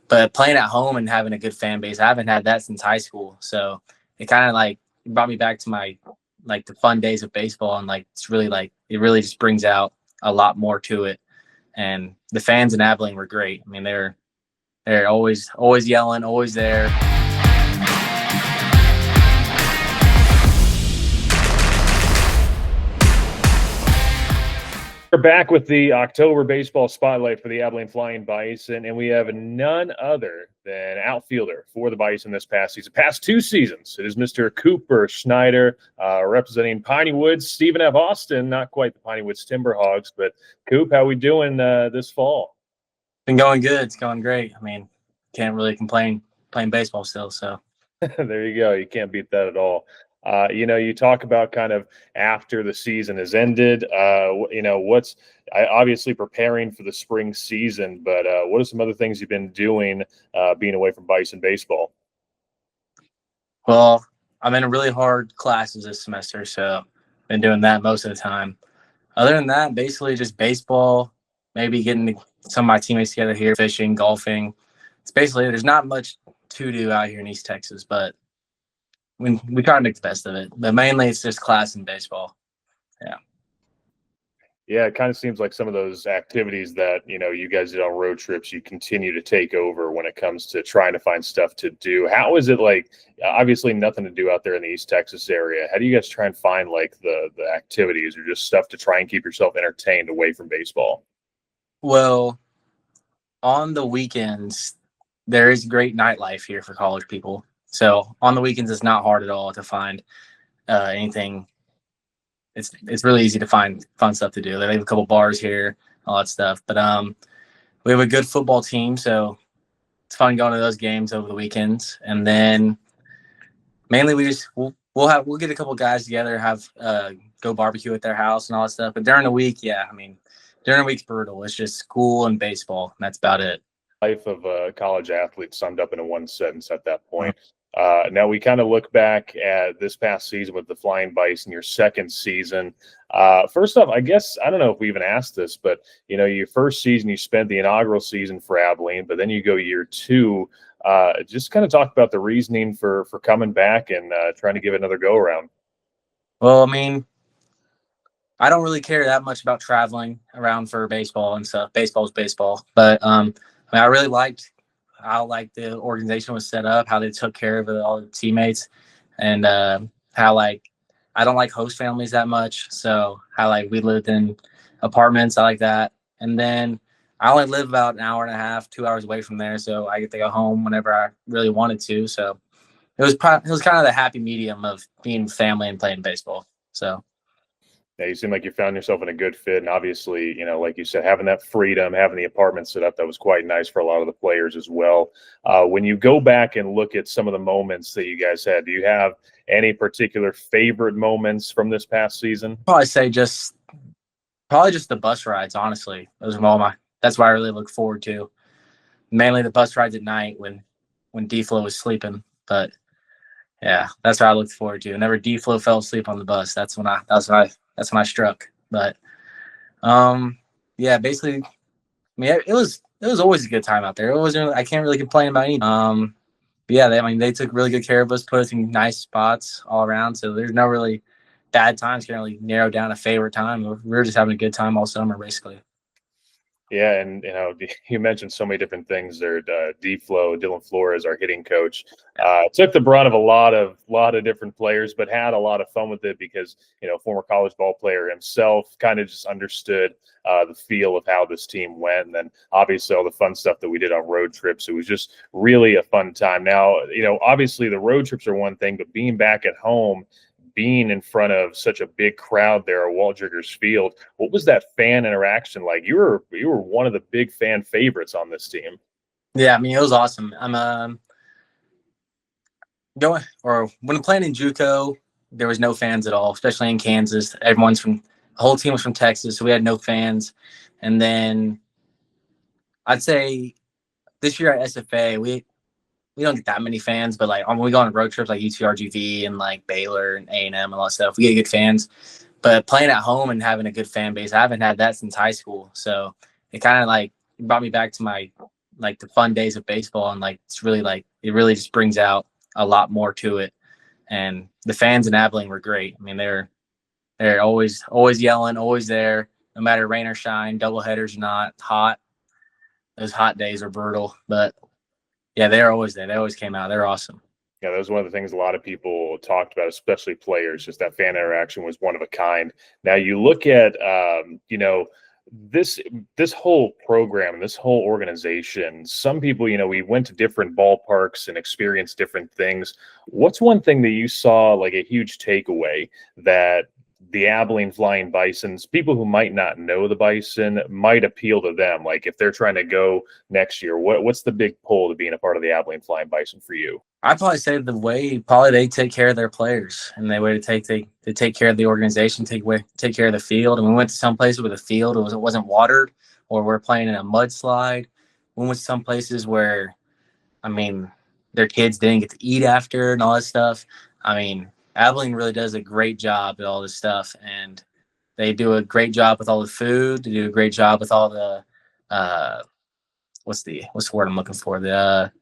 But playing at home and having a good fan base, I haven't had that since high school. So it kind of like brought me back to my the fun days of baseball, and it's really it really just brings out a lot more to it. And the fans in Abilene were great. I mean, they're always yelling, always there. We're back with the October baseball spotlight for the Abilene Flying Bison, and we have none other than outfielder for the Bison this past 2 seasons. It is Mr. Cooper Schneider, representing Piney Woods. Stephen F. Austin, not quite the Piney Woods Timberhawks, but Coop, how we doing this fall? Been going good. It's going great. I mean, can't really complain playing baseball still. So there you go. You can't beat that at all. You talk about kind of after the season has ended, what's obviously preparing for the spring season, but what are some other things you've been doing being away from Bison baseball? Well, I'm in really hard classes this semester, so been doing that most of the time. Other than that, basically just baseball, maybe getting some of my teammates together here, fishing, golfing. It's basically, there's not much to do out here in East Texas, but we try to make the best of it. But mainly it's just class and baseball. Yeah. Yeah, it kind of seems like some of those activities that, you guys did on road trips, you continue to take over when it comes to trying to find stuff to do. How is it obviously nothing to do out there in the East Texas area. How do you guys try and find the activities or just stuff to try and keep yourself entertained away from baseball? Well, on the weekends, there is great nightlife here for college people. So on the weekends, it's not hard at all to find anything. It's really easy to find fun stuff to do. They have a couple bars here, all that stuff. But we have a good football team, so it's fun going to those games over the weekends. And then mainly we'll get a couple guys together, have go barbecue at their house and all that stuff. But during the week, during the week's brutal. It's just school and baseball, and that's about it. Life of a college athlete summed up in a one sentence at that point. Now we kind of look back at this past season with the Flying Bison, your second season. First off, I guess, I don't know if we even asked this, but, your first season, you spent the inaugural season for Abilene, but then you go year 2. Just kind of talk about the reasoning for coming back and trying to give it another go around. Well, I mean, I don't really care that much about traveling around for baseball and stuff. Baseball's baseball. But I really liked how the organization was set up, how they took care of all the teammates, and how I don't like host families that much. So how we lived in apartments, I like that. And then I only live about an hour and a half, 2 hours away from there, so I get to go home whenever I really wanted to. So it was kind of the happy medium of being family and playing baseball. So. Yeah, you seem like you found yourself in a good fit. And obviously, like you said, having that freedom, having the apartment set up, that was quite nice for a lot of the players as well. When you go back and look at some of the moments that you guys had, do you have any particular favorite moments from this past season? Probably say just the bus rides, honestly. Those are that's what I really look forward to. Mainly the bus rides at night when D-Flow was sleeping. But yeah, that's what I looked forward to. Whenever D-Flow fell asleep on the bus, that's when I struck. But basically, I mean, it was always a good time out there. It wasn't I can't really complain about anything. They took really good care of us, put us in nice spots all around. So there's no really bad times. Can't really narrow down a favorite time. We were just having a good time all summer, basically. Yeah, and you mentioned so many different things there. D-Flow, Dylan Flores, our hitting coach, took the brunt of a lot of different players, but had a lot of fun with it because former college ball player himself, kind of just understood the feel of how this team went, and then obviously all the fun stuff that we did on road trips. It was just really a fun time. Now, obviously the road trips are one thing, but being back at home, being in front of such a big crowd there at Walt Jiggers Field, what was that fan interaction like? You were one of the big fan favorites on this team. Yeah, I mean, it was awesome. I'm when I'm playing in JUCO, there was no fans at all, especially in Kansas. The whole team was from Texas, so we had no fans. And then I'd say this year at SFA, we don't get that many fans, but when we go on road trips like UTRGV and Baylor and A&M and all that stuff, we get good fans. But playing at home and having a good fan base, I haven't had that since high school. So it kind of brought me back to my like the fun days of baseball, and like it's really like it really just brings out a lot more to it. And the fans in Abilene were great. I mean, they're always yelling, always there, no matter rain or shine, double headers or not, hot. Those hot days are brutal, but yeah, they're always there. They always came out. They're awesome. Yeah, that was one of the things a lot of people talked about, especially players. Just that fan interaction was one of a kind. Now you look at, this whole program and this whole organization. Some people, we went to different ballparks and experienced different things. What's one thing that you saw like a huge takeaway that the Abilene Flying Bisons, people who might not know the Bison, might appeal to them? Like if they're trying to go next year, what's the big pull to being a part of the Abilene Flying Bison for you? I'd probably say the way probably they take care of their players and the way to take care of the organization, take care of the field. And we went to some places where the field it wasn't watered, or we're playing in a mudslide. We went to some places where, I mean, their kids didn't get to eat after and all that stuff. I mean, Abilene really does a great job at all this stuff, and they do a great job with all the food. They do a great job with all the what's the word I'm looking for, the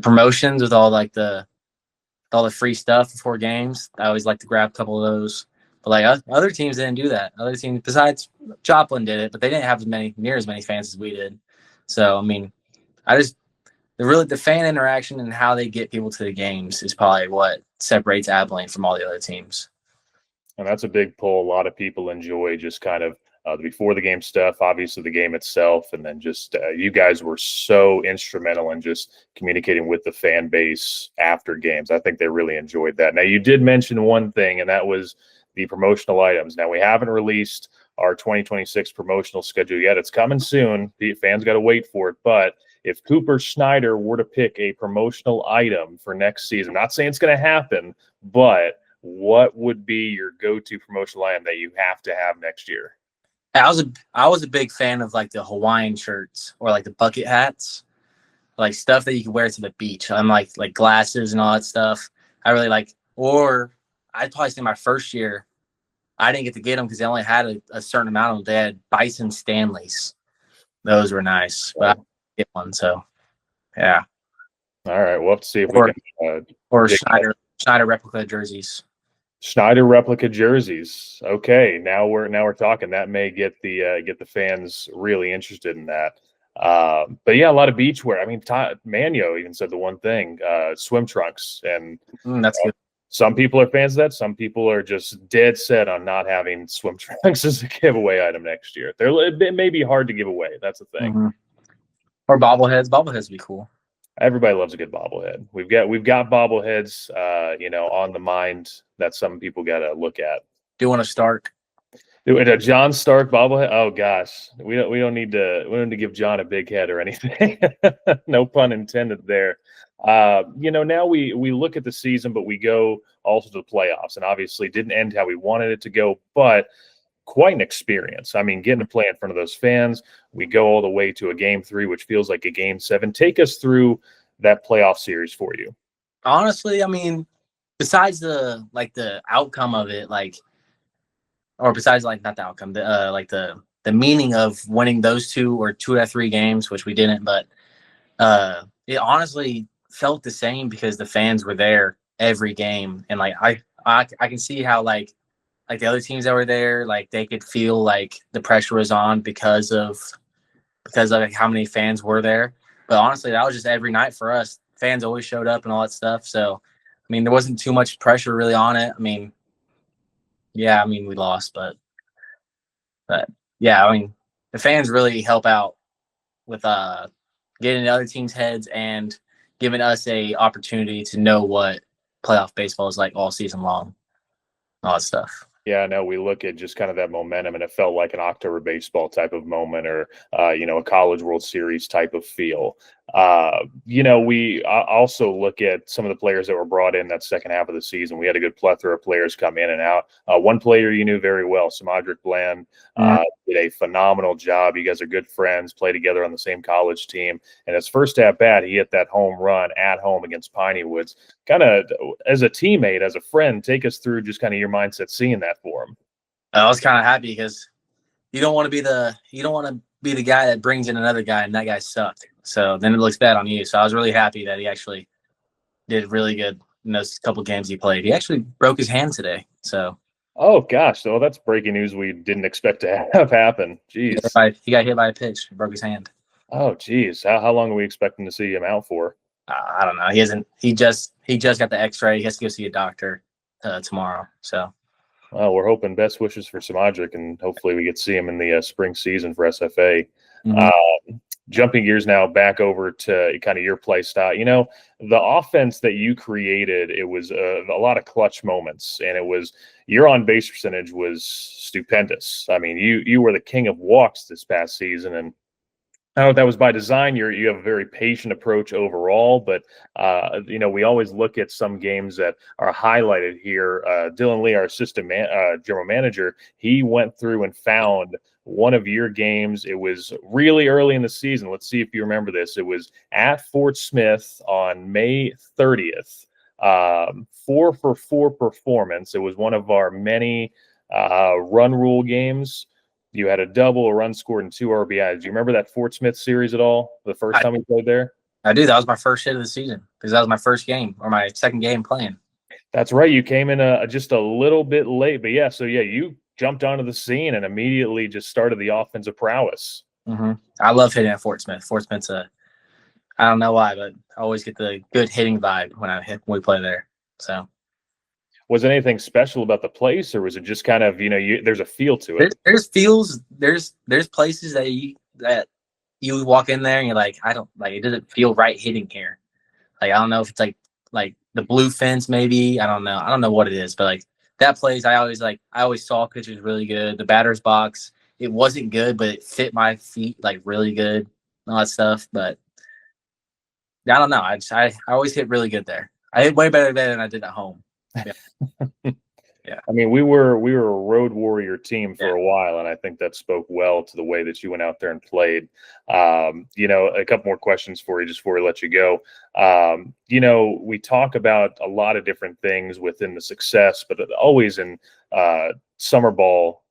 promotions with all like all the free stuff before games. I always like to grab a couple of those. But like other teams didn't do that. Other teams besides Joplin did it, but they didn't have near as many fans as we did. So I mean, the fan interaction and how they get people to the games is probably what separates Abilene from all the other teams. And that's a big pull. A lot of people enjoy just kind of the before the game stuff, obviously the game itself, and then just you guys were so instrumental in just communicating with the fan base after games. I think they really enjoyed that. Now, you did mention one thing, and that was the promotional items. Now, we haven't released our 2026 promotional schedule yet. It's coming soon. The fans got to wait for it. But if Cooper Schneider were to pick a promotional item for next season, not saying it's going to happen, but what would be your go-to promotional item that you have to have next year? I was a big fan of like the Hawaiian shirts or like the bucket hats, like stuff that you can wear to the beach. I'm like glasses and all that stuff. I really like. Or I'd probably say my first year, I didn't get to get them because they only had a certain amount of them. They had Bison Stanleys. Those were nice, but I didn't get one. So yeah. All right, we'll have to see if we can. Or Schneider replica jerseys. Schneider replica jerseys. Okay, now we're talking. That may get the fans really interested in that. But yeah, a lot of beachwear. I mean, Manio even said the one thing: swim trunks, and that's good. Some people are fans of that. Some people are just dead set on not having swim trunks as a giveaway item next year. It may be hard to give away. That's the thing. Mm-hmm. Or bobbleheads. Bobbleheads would be cool. Everybody loves a good bobblehead. We've got bobbleheads, on the mind that some people got to look at. Do you want a Stark? A John Stark bobblehead? Oh gosh, we don't need to give John a big head or anything. No pun intended there. Now we look at the season, but we go also to the playoffs, and obviously didn't end how we wanted it to go, but quite an experience. I mean, getting to play in front of those fans. We go all the way to a game 3, which feels like a game 7. Take us through that playoff series for you. Honestly, I mean, besides the outcome of it, or besides not the outcome, the meaning of winning those 2 or 2 out of 3 games, which we didn't, but it honestly felt the same because the fans were there every game, and I can see how like the other teams that were there, like they could feel like the pressure was on because of how many fans were there. But honestly, that was just every night for us. Fans always showed up and all that stuff. So, I mean, there wasn't too much pressure really on it. I mean, yeah, I mean, we lost, but yeah, I mean, the fans really help out with getting in the other teams' heads and giving us a opportunity to know what playoff baseball is like all season long, all that stuff. Yeah, no, we look at just kind of that momentum, and it felt like an October baseball type of moment, or a College World Series type of feel. We also look at some of the players that were brought in that second half of the season. We had a good plethora of players come in and out. One player you knew very well, Samadric Bland, did a phenomenal job. You guys are good friends, play together on the same college team. And his first at bat, he hit that home run at home against Piney Woods. Kind of as a teammate, as a friend, take us through just kind of your mindset seeing that for him. I was kind of happy because you don't want to be the guy that brings in another guy and that guy sucked. So then it looks bad on you. So I was really happy that he actually did really good in those couple games he played. He actually broke his hand today. So Oh gosh, so that's breaking news we didn't expect to have happen. Jeez. he got hit by a pitch, broke his hand. Oh geez. How long are we expecting to see him out for? I don't know. He hasn't. He just got the X-ray. He has to go see a doctor tomorrow. So Well, we're hoping best wishes for Samadric, and hopefully we get to see him in the spring season for SFA. Jumping gears now back over to kind of your play style. You know, the offense that you created, it was a lot of clutch moments, and it was your on base percentage was stupendous. I mean, you were the king of walks this past season, and I don't know if that was by design. You have a very patient approach overall, but you know, we always look at some games that are highlighted here. Dylan Lee, our assistant general manager, he went through and found one of your games. It was really early in the season. Let's see if you remember this. It was at Fort Smith on May 30th. 4-for-4 performance. It was one of our many run rule games. You had a double, a run scored, and 2 RBIs. Do you remember that Fort Smith series at all? The first time we played there? I do. That was my first hit of the season because that was my first game or my second game playing. That's right. You came in just a little bit late, but yeah. So yeah, you jumped onto the scene and immediately just started the offensive prowess. I love hitting at Fort Smith. Fort Smith's I don't know why, but I always get the good hitting vibe when we play there. So. Was it anything special about the place, or was it just kind of, you know, there's a feel to it? There's places that you walk in there and you're like, I don't like, it doesn't feel right hitting here. Like, I don't know if it's like the blue fence, maybe. I don't know what it is, but like that place, I always saw pitches really good. The batter's box, it wasn't good, but it fit my feet like really good and all that stuff. But I don't know. I always hit really good there. I hit way better there than I did at home. Yeah. Yeah. I mean, we were a road warrior team for a while, and I think that spoke well to the way that you went out there and played. You know, a couple more questions for you just before we let you go. You know, we talk about a lot of different things within the success, but always in summer ball,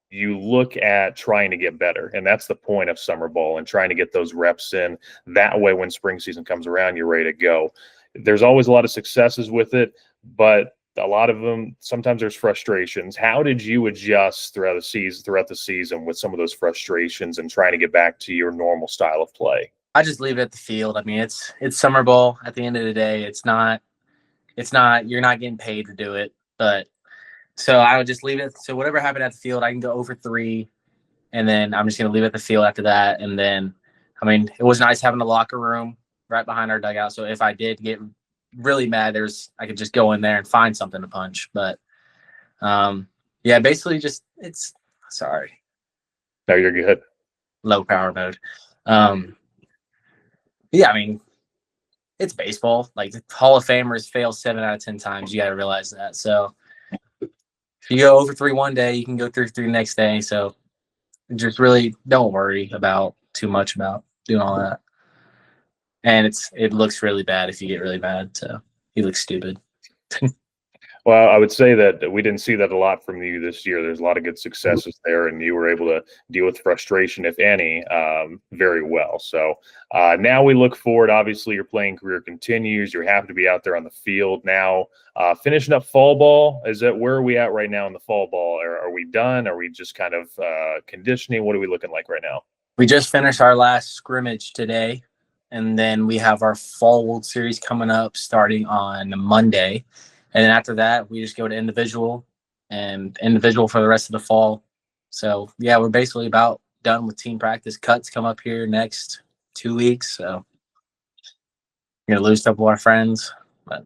you look at trying to get better, and that's the point of summer ball and trying to get those reps in. That way, when spring season comes around, you're ready to go. There's always a lot of successes with it, but a lot of them, sometimes there's frustrations. How did you adjust throughout the season with some of those frustrations and trying to get back to your normal style of play? I just leave it at the field. I mean, it's summer ball. At the end of the day, it's not. You're not getting paid to do it, but so I would just leave it. So whatever happened at the field, I can go over 3, and then I'm just gonna leave it at the field after that. And then, I mean, it was nice having a locker room right behind our dugout. So if I did get really mad, I could just go in there and find something to punch. But yeah, basically just sorry. No, you're good. Low power mode. Yeah, I mean, it's baseball. Like, Hall of Famers fail 7 out of 10 times. You got to realize that. So if you go over 3 one day, you can go through 3 the next day. So just really don't worry about too much about doing all that. And it looks really bad if you get really mad. So he looks stupid. Well, I would say that we didn't see that a lot from you this year. There's a lot of good successes there, and you were able to deal with frustration, if any, very well. So now we look forward. Obviously, your playing career continues. You're happy to be out there on the field now. Finishing up fall ball, where are we at right now in the fall ball? Are we done? Are we just kind of conditioning? What are we looking like right now? We just finished our last scrimmage today. And then we have our Fall World Series coming up starting on Monday. And then after that, we just go to individual for the rest of the fall. So, yeah, we're basically about done with team practice. Cuts come up here next 2 weeks. So we're going to lose a couple of our friends. But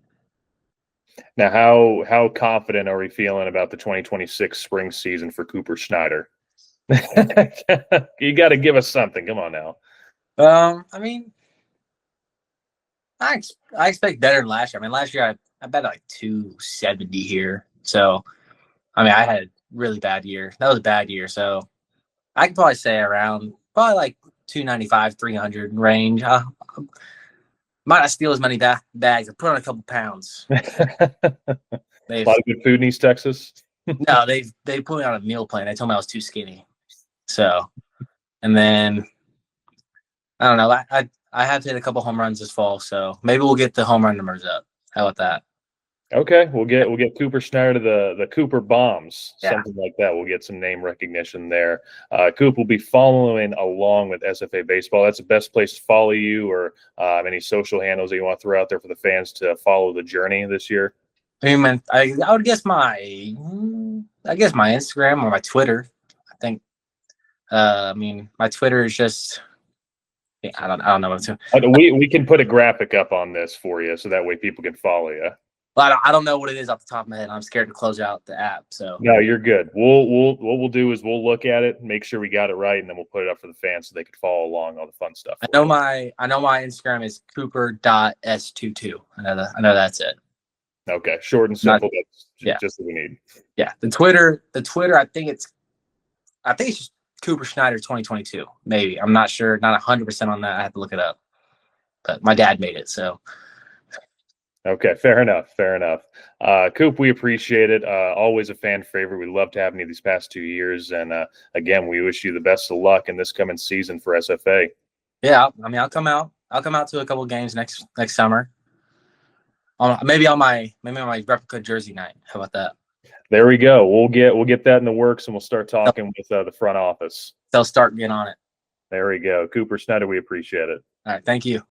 now, how confident are we feeling about the 2026 spring season for Cooper Schneider? You got to give us something. Come on now. I mean, I expect better than last year. I mean, last year I bet like 270 here. So, I mean, I had a really bad year. That was a bad year. So, I could probably say around probably like 295, 300 range. Might not steal as many bags. I put on a couple pounds. A lot of good food in East Texas. No, they put me on a meal plan. They told me I was too skinny. So, and then I don't know. I have hit a couple home runs this fall, so maybe we'll get the home run numbers up. How about that? Okay, we'll get Cooper Schneider to the Cooper Bombs, Yeah. something like that. We'll get some name recognition there. Coop will be following along with SFA Baseball. That's the best place to follow you, or any social handles that you want to throw out there for the fans to follow the journey this year. I mean, I would guess my Instagram or my Twitter. I think. I mean, my Twitter is just. I don't know what to. We can put a graphic up on this for you, so that way people can follow you. But I don't know what it is off the top of my head. I'm scared to close out the app. So no, you're good. What we'll do is we'll look at it, make sure we got it right, and then we'll put it up for the fans so they can follow along all the fun stuff. I know my Instagram is Cooper.s22. I know that's it. Okay, short and simple. That's just what we need. Yeah, the Twitter. I think it's just Cooper Schneider 2022. Maybe, I'm not sure. Not 100% on that. I have to look it up. But my dad made it, so. Okay, fair enough. Coop, we appreciate it. Always a fan favorite. We loved having you these past 2 years, and again, we wish you the best of luck in this coming season for SFA. Yeah, I mean, I'll come out to a couple of games next summer. Maybe on my replica jersey night. How about that? There we go. We'll get that in the works, and we'll start talking with the front office. They'll start getting on it. There we go. Cooper Schneider, we appreciate it. All right, thank you.